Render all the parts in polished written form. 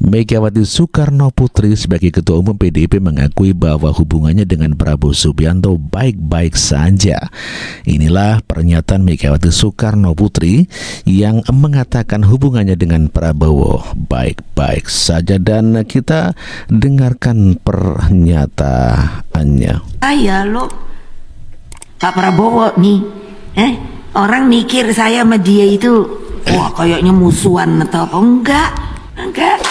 Megawati Soekarno Putri sebagai Ketua Umum PDIP mengakui bahwa hubungannya dengan Prabowo Subianto baik-baik saja. Inilah pernyataan Megawati Soekarno Putri yang mengatakan hubungannya dengan Prabowo baik-baik saja, dan kita dengarkan pernyataannya. Saya loh, Pak Prabowo nih, orang mikir saya sama dia itu, wah kayaknya musuhan atau apa? Enggak.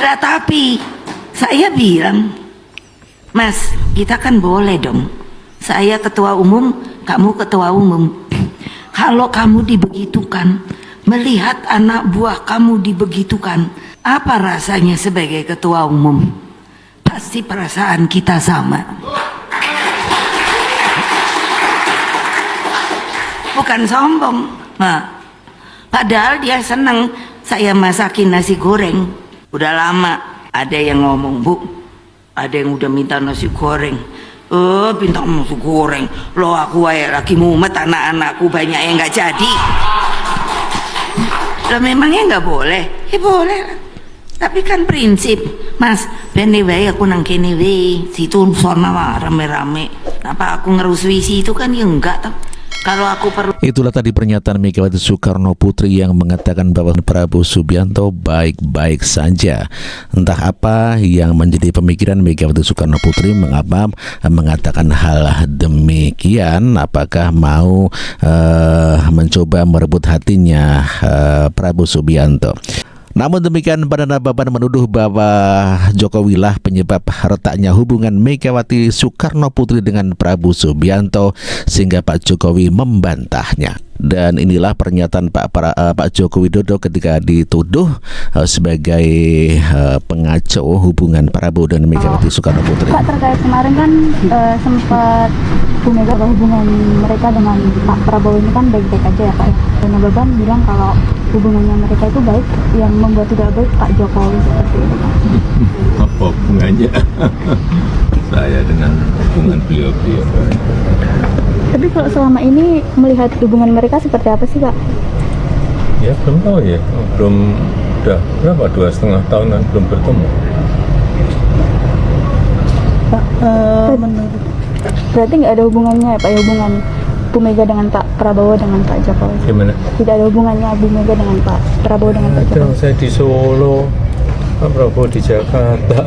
Lah tapi saya bilang, Mas, kita kan boleh dong. Saya ketua umum, kamu ketua umum. Kalau kamu dibegitukan, melihat anak buah kamu dibegitukan, apa rasanya sebagai ketua umum? Pasti perasaan kita sama. Bukan sombong. Nah, padahal dia senang saya masakin nasi goreng. Udah lama ada yang ngomong, Bu, ada yang udah minta nasi goreng. Minta nasi goreng. Loh aku lagi mumet, anak-anakku banyak yang gak jadi. Loh memangnya gak boleh? Ya boleh lah. Tapi kan prinsip, Mas, bene wae aku nang kene wae, situ sono rame-rame. Apa aku ngerusui itu kan ya enggak tau. Kalau aku perlu. Itulah tadi pernyataan Megawati Soekarno Putri yang mengatakan bahwa Prabowo Subianto baik-baik saja. Entah apa yang menjadi pemikiran Megawati Soekarno Putri mengapa mengatakan hal demikian. Apakah mau mencoba merebut hatinya Prabowo Subianto? Namun demikian, Badan Nababan menuduh bahwa Jokowi lah penyebab retaknya hubungan Megawati Soekarno Putri dengan Prabowo Subianto, sehingga Pak Jokowi membantahnya. Dan inilah pernyataan Pak Joko Widodo ketika dituduh sebagai pengacau hubungan Prabowo dan Megawati Soekarno Putri. Pak, terkait kemarin kan sempat Bu Mega bahwa hubungan mereka dengan Pak Prabowo ini kan baik-baik aja ya Pak. Dan Nababan bilang kalau hubungannya mereka itu baik, yang membuat tidak baik Pak Jokowi seperti itu Pak. Apa hubungannya saya dengan hubungan beliau-beliau? Tapi kalau selama ini melihat hubungan mereka seperti apa sih Pak? Ya belum tahu ya, udah berapa, 2,5 tahunan belum bertemu. Pak, berarti nggak ada hubungannya ya Pak, ya, hubungan Bu Mega dengan Pak Prabowo dengan Pak Jokowi? Gimana? Tidak ada hubungannya Bu Mega dengan Pak Prabowo dengan Pak Jokowi? Saya di Solo, Pak Prabowo di Jakarta,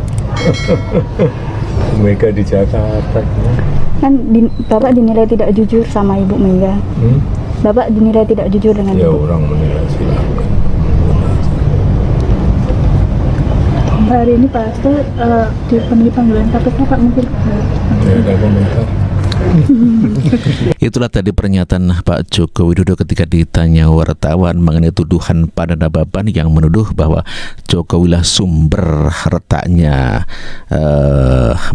Bu Mega di Jakarta. Kan Bapak dinilai tidak jujur sama Ibu Mega. Bapak dinilai tidak jujur dengan ya Ibu. Orang menilai silakan. Hari ini Pak Hasto dipenuhi panggilan KPK Pak, mungkin Ya ada komentar. Itulah tadi pernyataan Pak Joko Widodo ketika ditanya wartawan mengenai tuduhan pada Nababan yang menuduh bahwa Jokowi lah sumber retaknya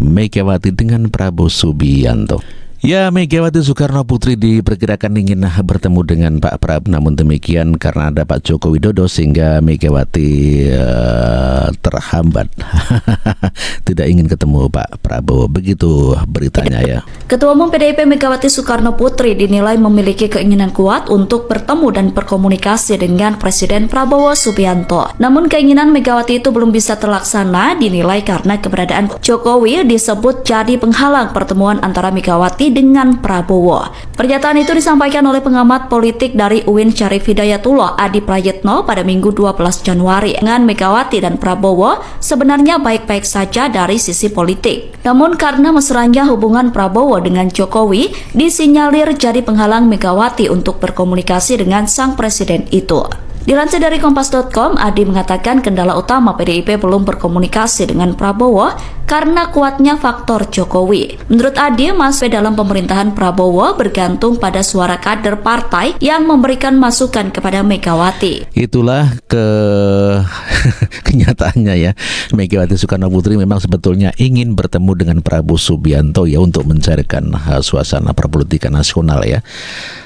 Megawati dengan Prabowo Subianto. Ya, Megawati Soekarno Putri diperkirakan ingin bertemu dengan Pak Prabowo, namun demikian karena ada Pak Joko Widodo sehingga Megawati terhambat. Tidak ingin ketemu Pak Prabowo. Begitu beritanya ya. Ketua Umum PDIP Megawati Soekarno Putri dinilai memiliki keinginan kuat untuk bertemu dan berkomunikasi dengan Presiden Prabowo Subianto. Namun keinginan Megawati itu belum bisa terlaksana dinilai karena keberadaan Jokowi disebut jadi penghalang pertemuan antara Megawati dengan Prabowo. Pernyataan itu disampaikan oleh pengamat politik dari UIN Syarif Hidayatullah Adi Prayitno pada Minggu 12 Januari. Dengan Megawati dan Prabowo sebenarnya baik-baik saja dari sisi politik. Namun karena mesranya hubungan Prabowo dengan Jokowi disinyalir jadi penghalang Megawati untuk berkomunikasi dengan sang presiden itu. Dilansir dari Kompas.com, Adi mengatakan kendala utama PDIP belum berkomunikasi dengan Prabowo karena kuatnya faktor Jokowi. Menurut Adi, masuk dalam pemerintahan Prabowo bergantung pada suara kader partai yang memberikan masukan kepada Megawati. Itulah kenyataannya ya. Megawati Soekarno Putri memang sebetulnya ingin bertemu dengan Prabowo Subianto ya untuk mencarikan suasana perpolitikan nasional ya.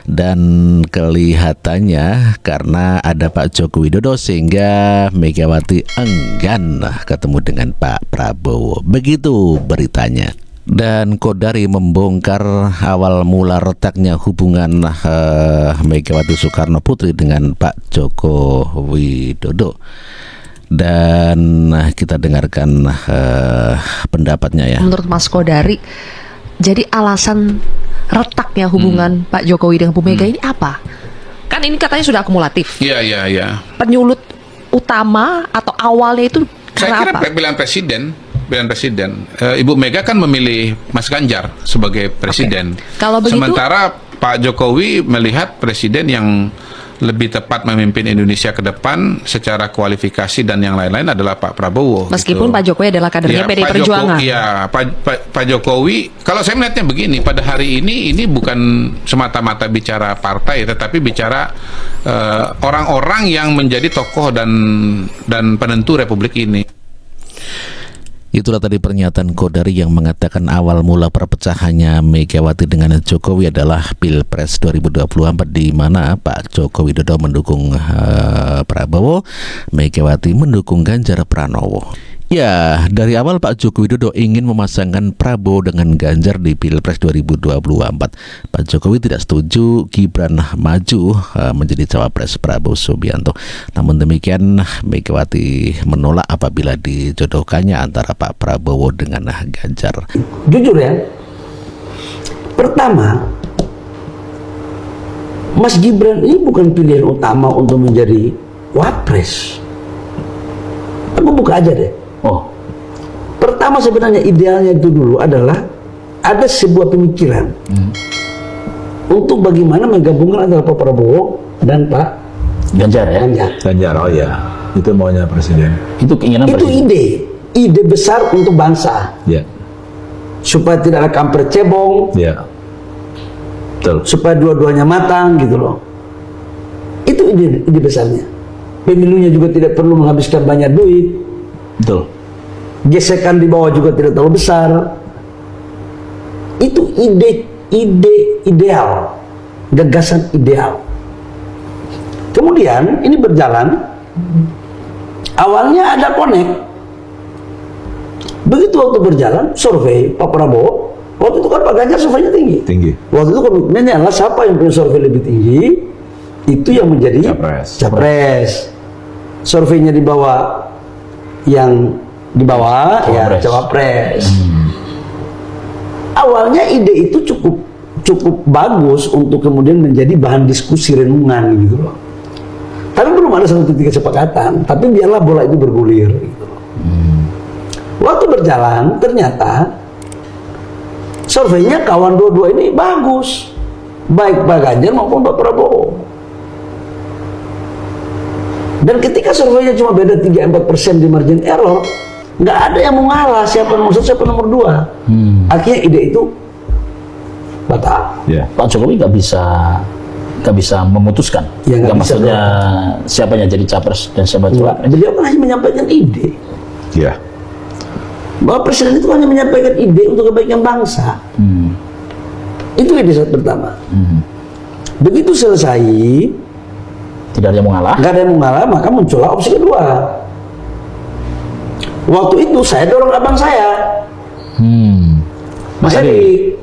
Dan kelihatannya karena ada Pak Joko Widodo sehingga Megawati enggan ketemu dengan Pak Prabowo. Begitu beritanya. Dan Kodari membongkar awal mula retaknya hubungan Megawati Soekarno Putri dengan Pak Joko Widodo. Dan kita dengarkan pendapatnya ya. Menurut Mas Kodari, jadi alasan retaknya hubungan Pak Jokowi dengan Bu Mega ini apa? Kan ini katanya sudah akumulatif. Iya. Penyulut utama atau awalnya itu Saya karena kira apa? pilihan presiden. Ibu Mega kan memilih Mas Ganjar sebagai presiden. Kalau begitu- Sementara Pak Jokowi melihat presiden yang lebih tepat memimpin Indonesia ke depan secara kualifikasi dan yang lain-lain adalah Pak Prabowo. Meskipun gitu. Pak Jokowi adalah kadernya PDI Pak Perjuangan. Pak Jokowi, kalau saya melihatnya begini, pada hari ini bukan semata-mata bicara partai, tetapi bicara orang-orang yang menjadi tokoh dan penentu Republik ini. Itulah tadi pernyataan Kodari yang mengatakan awal mula perpecahannya Megawati dengan Jokowi adalah Pilpres 2024 di mana Pak Joko Widodo mendukung Prabowo, Megawati mendukung Ganjar Pranowo. Ya, dari awal Pak Joko Widodo ingin memasangkan Prabowo dengan Ganjar di Pilpres 2024. Pak Jokowi tidak setuju Gibran maju menjadi cawapres Prabowo Subianto. Namun demikian Megawati menolak apabila dijodohkannya antara Pak Prabowo dengan Ganjar. Jujur ya, pertama, Mas Gibran ini bukan pilihan utama untuk menjadi wapres. Aku buka aja deh. Pertama sebenarnya idealnya itu dulu adalah ada sebuah pemikiran untuk bagaimana menggabungkan antara Pak Prabowo dan Pak Ganjar ya? Ganjar. Oh ya, itu maunya presiden. Itu keinginan Itu presiden. ide besar untuk bangsa Ya, supaya tidak ada kampret cebong, ya, betul. supaya dua-duanya matang gitu loh. Itu ide besarnya. Pemilunya juga tidak perlu menghabiskan banyak duit. Betul. Gesekan di bawah juga tidak terlalu besar. Itu ide ideal, gagasan ideal. Kemudian ini berjalan. Awalnya ada connect. Begitu waktu berjalan, survei Pak Prabowo, waktu itu kan Pak Ganjar surveinya tinggi. Tinggi. Waktu itu komitmennya adalah siapa yang punya survei lebih tinggi, itu yang menjadi capres. Surveinya di bawah, yang di bawah ya cawapres. Awalnya ide itu cukup bagus untuk kemudian menjadi bahan diskusi renungan gitu loh. Tapi belum ada satu titik kesepakatan. Tapi biarlah bola itu bergulir gitu loh. Waktu berjalan ternyata surveinya kawan dua-dua ini bagus, baik Pak Ganjar maupun Pak Prabowo. Dan ketika surveinya cuma beda 3-4% di margin error, nggak ada yang mau ngalah siapa nomor 1 siapa nomor 2. Akhirnya ide itu batal. Ya. Pak Jokowi nggak bisa memutuskan. Ya, nggak bisa maksudnya siapa yang jadi capres dan siapa cawapres. Beliau kan hanya menyampaikan ide. Ya. Bahwa presiden itu hanya menyampaikan ide untuk kebaikan bangsa. Itu ide pertama. Begitu selesai, Tidak ada yang mau ngalah. nggak ada yang mau ngalah, maka muncullah opsi kedua. Waktu itu saya dorong abang saya, Mas Erik.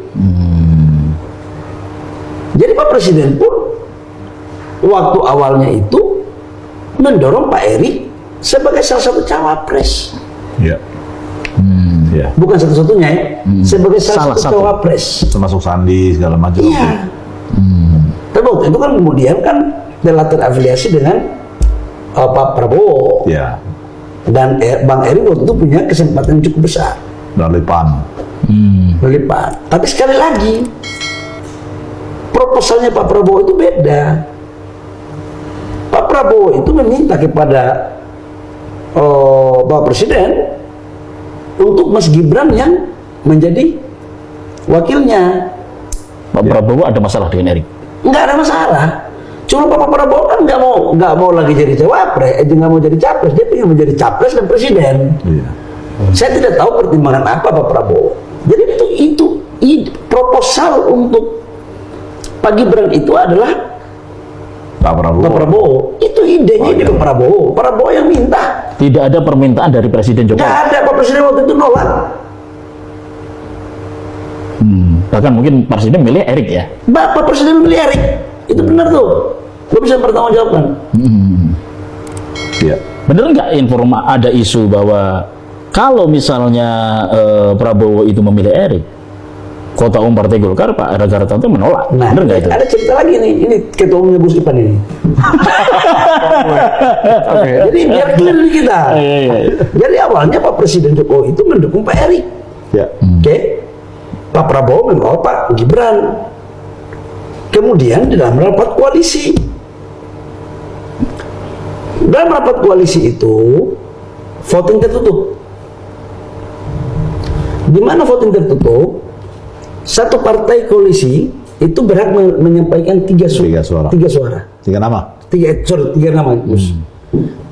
Jadi Pak Presiden pun waktu awalnya itu mendorong Pak Erik sebagai salah satu cawapres. Ya. Ya. Bukan satu-satunya ya, sebagai salah satu cawapres. Termasuk Sandi segala macam. Iya. Tapi waktu itu kan kemudian kan telah terafiliasi dengan Pak Prabowo. Ya. Dan Bang Eri waktu itu punya kesempatan yang cukup besar. Melalui PAN. Berlipat. Tapi sekali lagi, proposalnya Pak Prabowo itu beda. Pak Prabowo itu meminta kepada Pak Presiden untuk Mas Gibran yang menjadi wakilnya. Pak Prabowo ada masalah dengan Erik. Nggak ada masalah. Cuma Pak Prabowo kan nggak mau lagi jadi cawapres, nggak mau jadi capres, dia ingin menjadi capres dan presiden. Iya. Saya tidak tahu pertimbangan apa Pak Prabowo. Jadi itu proposal untuk Pak Gibran itu adalah Pak Prabowo. Pak Prabowo. Itu idenya Pak Prabowo. Prabowo yang minta. Tidak ada permintaan dari Presiden Jokowi. Nggak ada, Pak Presiden waktu itu nolak. Bahkan mungkin presiden milih Erik ya. Bapak Presiden memilih Erik. Itu benar tuh. Lo bisa bertanggungjawabkan. Iya. Bener nggak ada isu bahwa kalau misalnya Prabowo itu memilih Erik, Ketua Umum Partai Golkar Pak Erlangga Hartarto menolak? Nah, bener nggak itu? ada cerita lagi nih. Ini Ketua Umumnya Gus Ipan ini. Jadi biar clear di kita. Jadi awalnya Pak Presiden Jokowi itu mendukung Pak Erik. Ya. Oke. Pak Prabowo menolak Pak Gibran. Kemudian di dalam rapat koalisi. Dalam rapat koalisi itu voting tertutup. Di mana voting tertutup? Satu partai koalisi itu berhak menyampaikan tiga suara. Tiga nama. Tiga nama, Gus.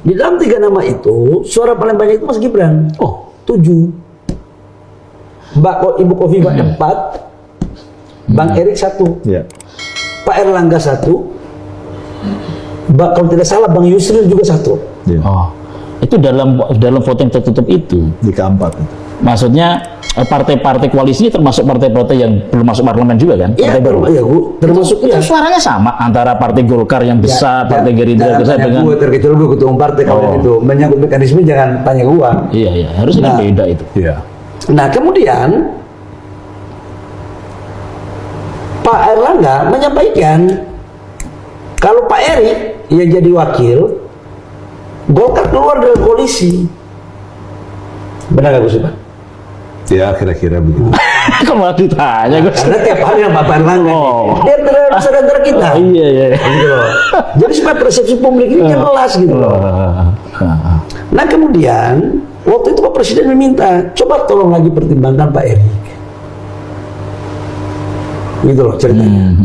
Di dalam tiga nama itu, suara paling banyak itu Mas Gibran. 7. Ibu Kofifa 4. Bang Erik 1. Ya. Pak Erlangga 1. Kalau tidak salah Bang Yusril juga 1. Ya. Oh, itu dalam voting tertutup itu. Di keempat. Maksudnya partai-partai koalisi termasuk partai-partai yang belum masuk parlemen juga kan? Iya, Partai baru. iya, Bu. Termasuk Itu suaranya sama antara Partai Golkar yang besar, Partai Gerindra besar dengan. gue terkecuali gue ketua umum partai kalau itu menyangkut mekanisme jangan tanya ke gua. Iya, harusnya kan beda itu. Iya. Nah, kemudian Pak Erlangga menyampaikan kalau Pak Erik yang jadi wakil, Golkar keluar dari koalisi. Benar nggak Gus Ipan? Ya, kira-kira begitu. Kok malah ditanya Gus? Karena tiap hari yang Pak Erlangga dia terus antara kita. Iya. Gitu loh. Jadi supaya persepsi publik ini jelas gitu loh. Nah kemudian waktu itu Pak Presiden meminta coba tolong lagi pertimbangkan Pak Erik. Gitu loh ceritanya.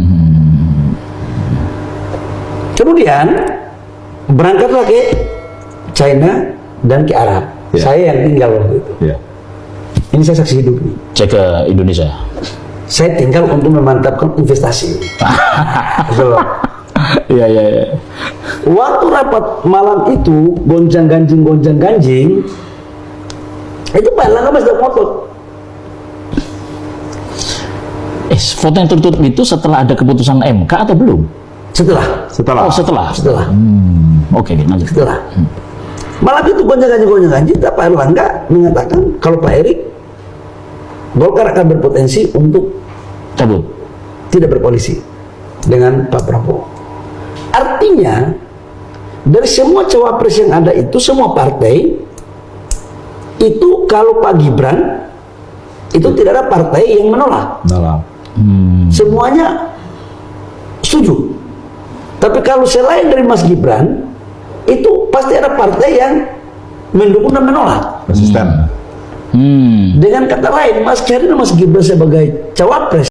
Kemudian berangkatlah ke China dan ke Arab. Ya. Saya yang tinggal waktu itu. Ya. Ini saya saksi hidup nih. Cek ke Indonesia. Saya tinggal untuk memantapkan investasi. Gitu loh. Iya. Waktu rapat malam itu gonjang ganjing itu Pak Erlangga masih ada motor. Voting tertutup itu setelah ada keputusan MK atau belum? Setelah. Oh, setelah. Oke, lanjut. Setelah. Malam itu gonjang ganjing Pak Erlangga mengatakan kalau Pak Erik Golkar akan berpotensi untuk cabut, tidak berkoalisi dengan Pak Prabowo. Artinya dari semua cawapres yang ada itu semua partai itu kalau Pak Gibran itu tidak ada partai yang menolak. Semuanya setuju. Tapi kalau selain dari Mas Gibran itu pasti ada partai yang mendukung dan menolak. Konsisten. Dengan kata lain, Mas Keri dan Mas Gibran sebagai cawapres